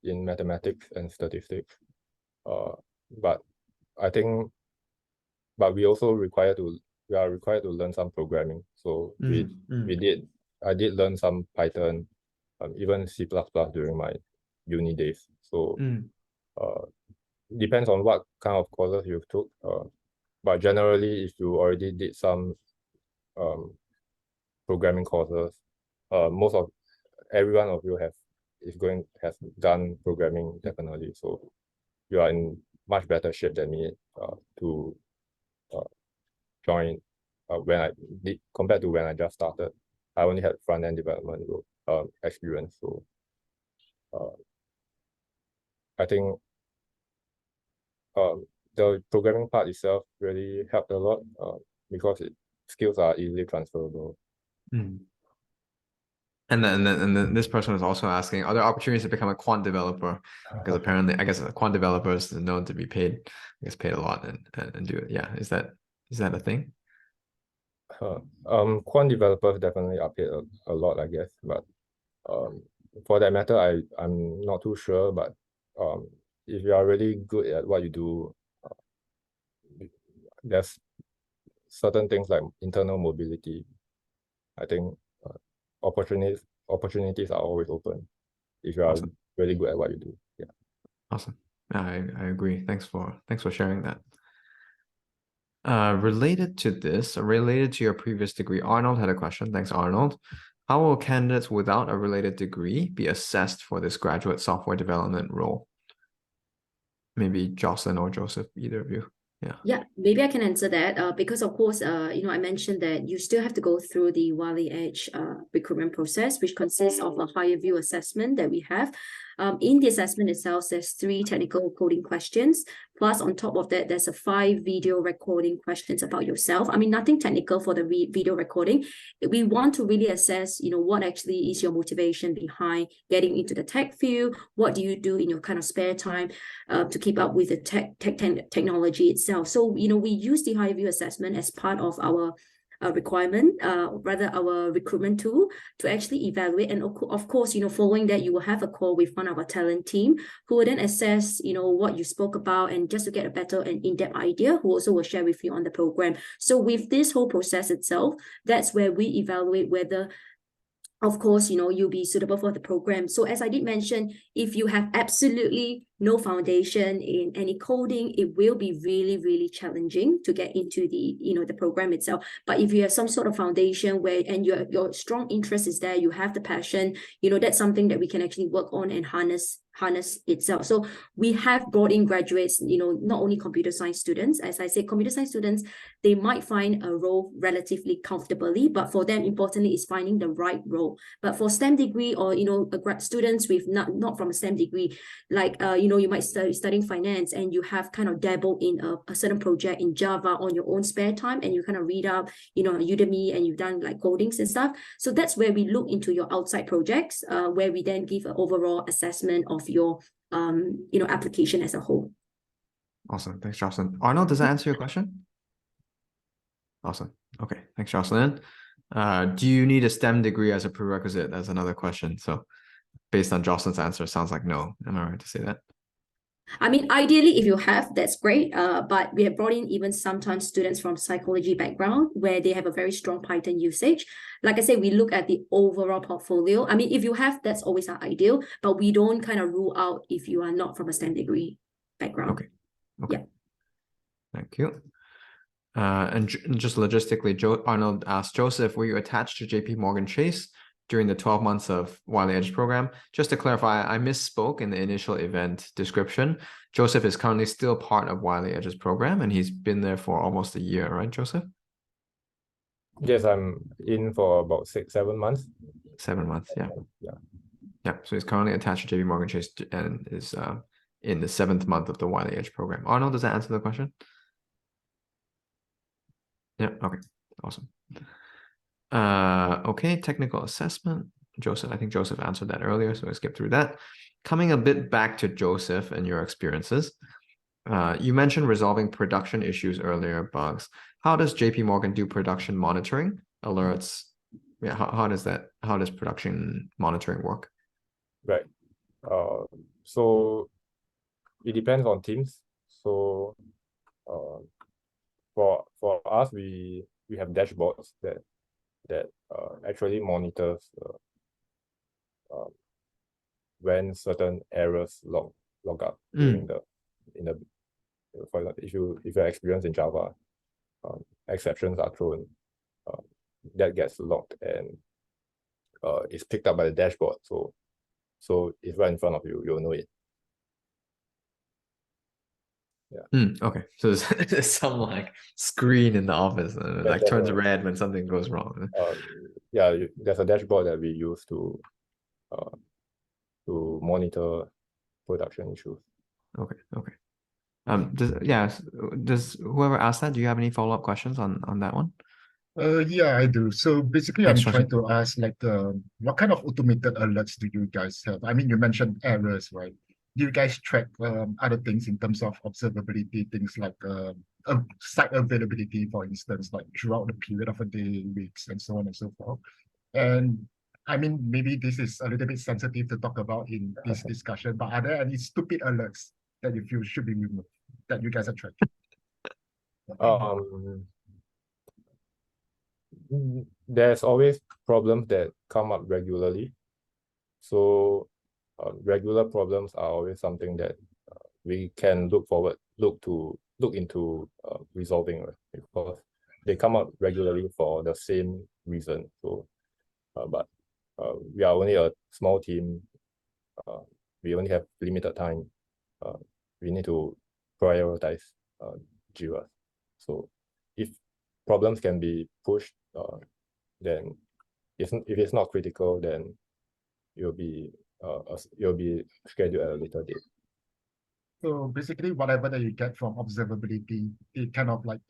Speaker 3: in mathematics and statistics. But I think we are required to learn some programming. So I did learn some Python, even C++ during my uni days. So depends on what kind of courses you took. But generally, if you already did some programming courses, every one of you has done programming definitely. So you are in much better shape than me to join compared to when I just started. I only had front end development experience. So I think the programming part itself really helped a lot because skills are easily transferable.
Speaker 1: And then this person was also asking, are there opportunities to become a quant developer? Because apparently, I guess a quant developer is known to be paid a lot and do it. Yeah, is that a thing?
Speaker 3: Quant developers definitely are paid a lot, I guess, but for that matter, I'm not too sure. But if you are really good at what you do, there's certain things like internal mobility, I think opportunities are always open if you are
Speaker 1: Awesome.
Speaker 3: really good at what you do. Yeah.
Speaker 1: Awesome. I agree. Thanks for sharing that. Related to your previous degree, Arnold had a question. Thanks, Arnold. How will candidates without a related degree be assessed for this graduate software development role? Maybe Jocelyn or Joseph, either of you.
Speaker 2: Yeah, maybe I can answer that because of course, I mentioned that you still have to go through the Wiley Edge recruitment process, which consists of a higher view assessment that we have. In the assessment itself, there's 3 technical coding questions. Plus, on top of that, there's a 5 video recording questions about yourself. I mean, nothing technical for the video recording. We want to really assess, what actually is your motivation behind getting into the tech field. What do you do in your kind of spare time to keep up with the technology itself? So, we use the high view assessment as part of our our recruitment tool to actually evaluate. And of course, following that, you will have a call with one of our talent team who will then assess, what you spoke about, and just to get a better and in-depth idea, who also will share with you on the program. So with this whole process itself, that's where we evaluate whether, of course, you'll be suitable for the program. So as I did mention, if you have absolutely no foundation in any coding, it will be really, really challenging to get into the program itself. But if you have some sort of foundation and your strong interest is there, you have the passion, that's something that we can actually work on and harness itself. So we have brought in graduates, not only computer science students. As I say, computer science students, they might find a role relatively comfortably, but for them, importantly, is finding the right role. But for STEM degree or, students with not from a STEM degree, like, you might studying finance and you have kind of dabbled in a certain project in Java on your own spare time, and you kind of read up, Udemy, and you've done like codings and stuff. So that's where we look into your outside projects, where we then give an overall assessment of your, application as a whole.
Speaker 1: Awesome. Thanks, Jocelyn. Arnold, does that answer your question? Awesome. Okay. Thanks, Jocelyn. Do you need a STEM degree as a prerequisite? That's another question. So based on Jocelyn's answer, sounds like no. Am I right to say that?
Speaker 2: I mean, ideally, if you have, that's great. But we have brought in even sometimes students from psychology background where they have a very strong Python usage. Like I say, we look at the overall portfolio. I mean, if you have, that's always our ideal, but we don't kind of rule out if you are not from a STEM degree background.
Speaker 1: Okay.
Speaker 2: Yeah.
Speaker 1: Thank you. And just logistically, Arnold asked Joseph, were you attached to JP Morgan Chase during the 12 months of Wiley Edge program? Just to clarify, I misspoke in the initial event description. Joseph is currently still part of Wiley Edge's program, and he's been there for almost a year, right, Joseph?
Speaker 3: Yes, I'm in for about 6-7 months.
Speaker 1: 7 months, yeah.
Speaker 3: Yeah.
Speaker 1: So he's currently attached to JP Morgan Chase and is in the 7th month of the Wiley Edge program. Arnold, does that answer the question? Yeah, okay, awesome. Okay, technical assessment. Joseph, I think Joseph answered that earlier, so I skipped through that. Coming a bit back to Joseph and your experiences, you mentioned resolving production issues earlier, Bugs. How does JP Morgan do production monitoring, alerts? Yeah, how does production monitoring work?
Speaker 3: Right. So it depends on teams. So for us, we have dashboards that actually monitors when certain errors log up during for example, if you're experienced in Java, exceptions are thrown, that gets logged and it's picked up by the dashboard. So it's right in front of you, you'll know it. Yeah.
Speaker 1: Okay, so there's some like screen in the office that like turns red when something goes wrong.
Speaker 3: Yeah, there's a dashboard that we use to monitor production issues.
Speaker 1: Okay. Does whoever asked that, do you have any follow-up questions on that one?
Speaker 5: Yeah, I do. So basically,
Speaker 1: Thanks,
Speaker 5: I'm trying to ask, like, what kind of automated alerts do you guys have? I mean, you mentioned errors, right? Do you guys track other things in terms of observability, things like site availability, for instance, like throughout the period of a day, weeks, and so on and so forth? And I mean, maybe this is a little bit sensitive to talk about in this discussion, but are there any stupid alerts that you feel should be removed that you guys are tracking?
Speaker 3: There's always problems that come up regularly. So regular problems are always something that we can look into resolving, right? Because they come up regularly for the same reason. So, but we are only a small team. We only have limited time. We need to prioritize JIRA. So, if problems can be pushed, then if it's not critical, then you'll be scheduled at a later date.
Speaker 5: So basically, whatever that you get from observability, it kind of like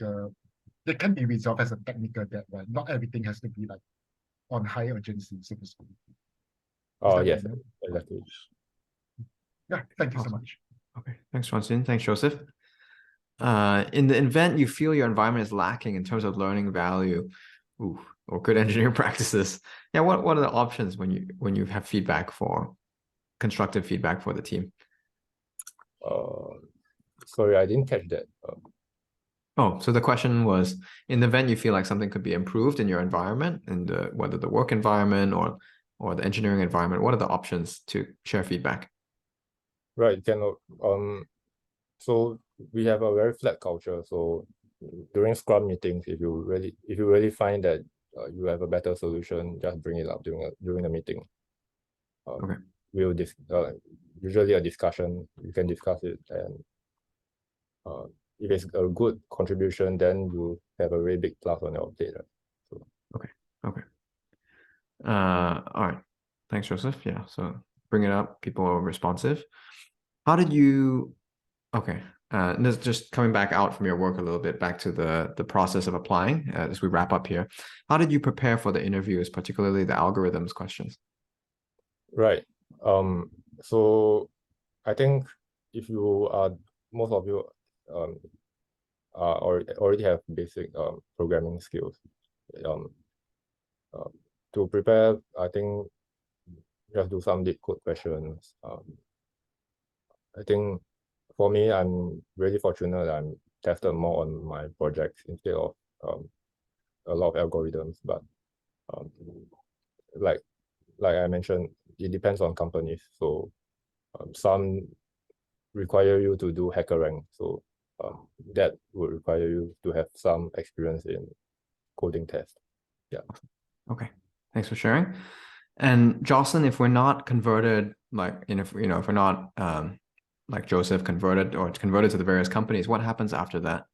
Speaker 5: it can be resolved as a technical debt, right? Not everything has to be like on high urgency, so to speak.
Speaker 3: Oh,
Speaker 5: that
Speaker 3: yes,
Speaker 5: right?
Speaker 3: exactly.
Speaker 5: Yeah, thank you so
Speaker 1: Awesome.
Speaker 5: much.
Speaker 1: Okay, thanks, Jocelyn. Thanks, Joseph. In the event you feel your environment is lacking in terms of learning value, or good engineering practices, yeah, what are the options when you have constructive feedback for the team?
Speaker 3: Sorry, I didn't catch that.
Speaker 1: Oh, so the question was, in the event you feel like something could be improved in your environment, and whether the work environment or the engineering environment, what are the options to share feedback?
Speaker 3: Right, so we have a very flat culture. So during Scrum meetings, if you really find that you have a better solution, just bring it up during the meeting.
Speaker 1: Okay.
Speaker 3: We'll usually a discussion. You can discuss it, and if it's a good contribution, then you have a very big plus on your plate. Right? So.
Speaker 1: Okay. All right. Thanks, Joseph. Yeah. So bring it up. People are responsive. How did you? Okay. This just coming back out from your work a little bit, back to the process of applying as we wrap up here. How did you prepare for the interviews, particularly the algorithms questions?
Speaker 3: Right. So I think if you are, most of you already have basic programming skills. To prepare, I think just do some deep code questions. I think for me, I'm really fortunate that I'm tested more on my projects instead of a lot of algorithms. But like I mentioned, it depends on companies. So some require you to do HackerRank. So that would require you to have some experience in coding tests. Yeah.
Speaker 1: Okay. Thanks for sharing. And Jocelyn, if we're not converted, if we're not like Joseph converted to the various companies, what happens after that?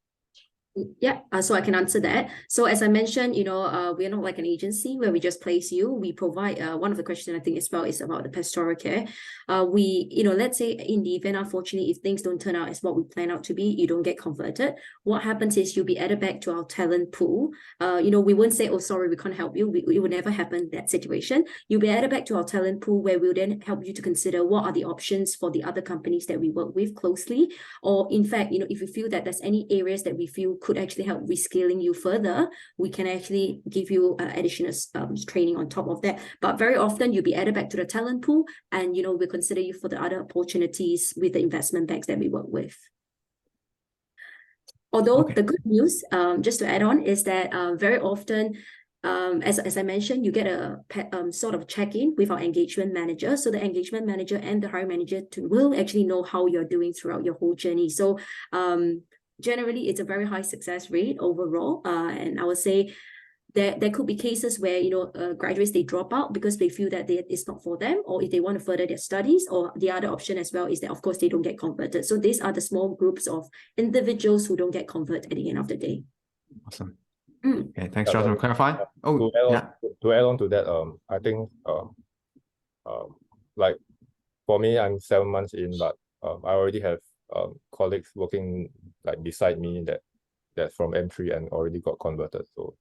Speaker 2: Yeah, so I can answer that. So as I mentioned, we're not like an agency where we just place you. We provide one of the questions I think as well is about the pastoral care. Let's say in the event, unfortunately, if things don't turn out as what we plan out to be, you don't get converted. What happens is you'll be added back to our talent pool. We won't say, oh, sorry, we can't help you. It will never happen, that situation. You'll be added back to our talent pool where we'll then help you to consider what are the options for the other companies that we work with closely. Or in fact, if we feel that there's any areas that we feel could actually help rescaling you further, we can actually give you additional training on top of that. But very often you'll be added back to the talent pool, and we'll consider you for the other opportunities with the investment banks that we work with. Although the good news, just to add on, is that very often, as I mentioned, you get a sort of check-in with our engagement manager. So the engagement manager and the hiring manager will actually know how you're doing throughout your whole journey. So generally, it's a very high success rate overall. And I would say there could be cases where, graduates, they drop out because they feel that it's not for them, or if they want to further their studies, or the other option as well is that, of course, they don't get converted. So these are the small groups of individuals who don't get converted at the end of the day.
Speaker 1: Awesome. Okay, thanks, Jocelyn, for clarifying.
Speaker 3: To add on to that, I think like for me, I'm 7 months in, but I already have colleagues working like beside me that's from M3 and already got converted. So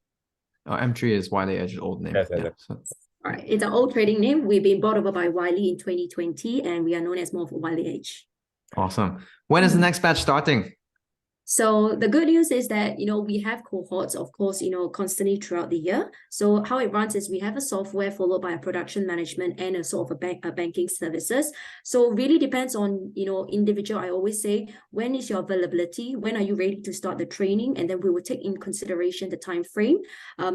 Speaker 1: M3 is Wiley Edge's old name.
Speaker 3: Yes,
Speaker 1: yeah.
Speaker 2: All right, it's an old trading name. We've been bought over by Wiley in 2020, and we are known as more of Wiley Edge.
Speaker 1: Awesome. When is the next batch starting?
Speaker 2: So the good news is that, we have cohorts, of course, constantly throughout the year. So how it runs is we have a software followed by a production management and a sort of a banking services. So really depends on, individual. I always say, when is your availability? When are you ready to start the training? And then we will take in consideration the time frame.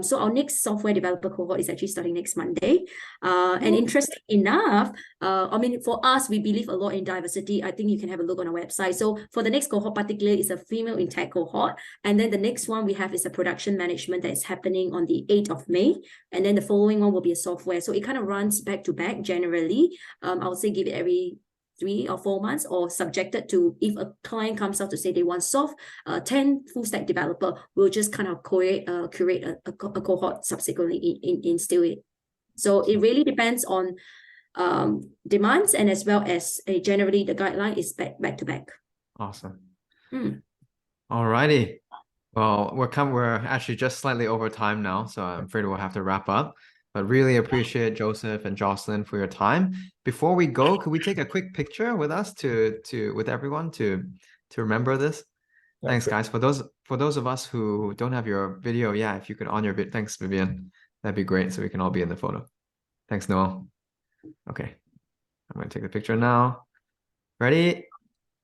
Speaker 2: So our next software developer cohort is actually starting next Monday. And interesting enough, for us, we believe a lot in diversity. I think you can have a look on our website. So for the next cohort, particularly, is a female in tech cohort. And then the next one we have is a production management that is happening on the 8th of May. And then the following one will be a software. So it kind of runs back to back generally. I would say give it every 3 or 4 months, or subjected to, if a client comes out to say they want 10 full stack developer, we'll just kind of curate a cohort subsequently instill it. So it really depends on demands, and as well as generally the guideline is back to back.
Speaker 1: Awesome.
Speaker 2: Mm.
Speaker 1: Alrighty. Well, we're actually just slightly over time now, so I'm afraid we'll have to wrap up. But really appreciate Joseph and Jocelyn for your time. Before we go, could we take a quick picture with us with everyone to remember this?
Speaker 3: Yeah,
Speaker 1: Thanks,
Speaker 3: sure.
Speaker 1: guys. For those of us who don't have your video, yeah, if you could on your bit, thanks, Vivian. That'd be great, so we can all be in the photo. Thanks, Noel. Okay, I'm gonna take the picture now. Ready?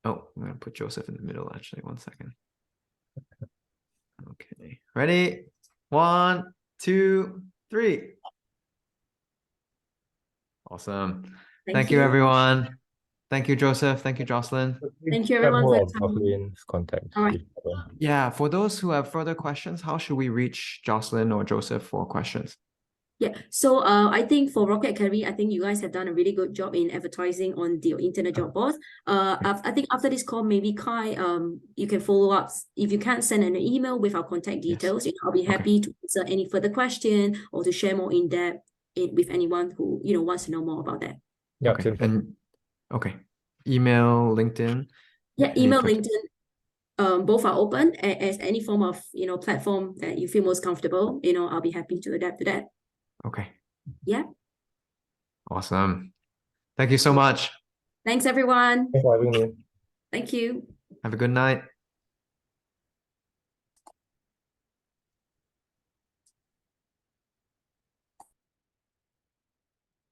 Speaker 1: Oh, I'm gonna put Joseph in the middle, actually. 1 second. Okay, ready? 1, 2, 3. Awesome. Thank you, everyone. Thank you, Joseph. Thank you, Jocelyn.
Speaker 2: Thank you,
Speaker 3: Grab
Speaker 2: everyone,
Speaker 3: hold
Speaker 2: for
Speaker 3: of
Speaker 2: your time.
Speaker 3: Jocelyn's contact.
Speaker 2: All right.
Speaker 3: if,
Speaker 1: Yeah, for those who have further questions, how should we reach Jocelyn or Joseph for questions?
Speaker 2: Yeah, so I think for Rocket Academy, I think you guys have done a really good job in advertising on the internet job board. I think after this call, maybe Kai, you can follow up. If you can't, send an email with our contact details. I'll be happy to answer any further question or to share more in depth with anyone who wants to know more about that.
Speaker 3: Yeah,
Speaker 1: Okay,
Speaker 3: same.
Speaker 1: and okay, email, LinkedIn.
Speaker 2: Yeah,
Speaker 1: any
Speaker 2: email,
Speaker 1: preference?
Speaker 2: LinkedIn. Both are open as any form of platform that you feel most comfortable. I'll be happy to adapt to that.
Speaker 1: Okay,
Speaker 2: Yeah.
Speaker 1: awesome. Thank you so much.
Speaker 2: Thanks, everyone.
Speaker 3: Thanks for having me.
Speaker 2: Thank you.
Speaker 1: Have a good night.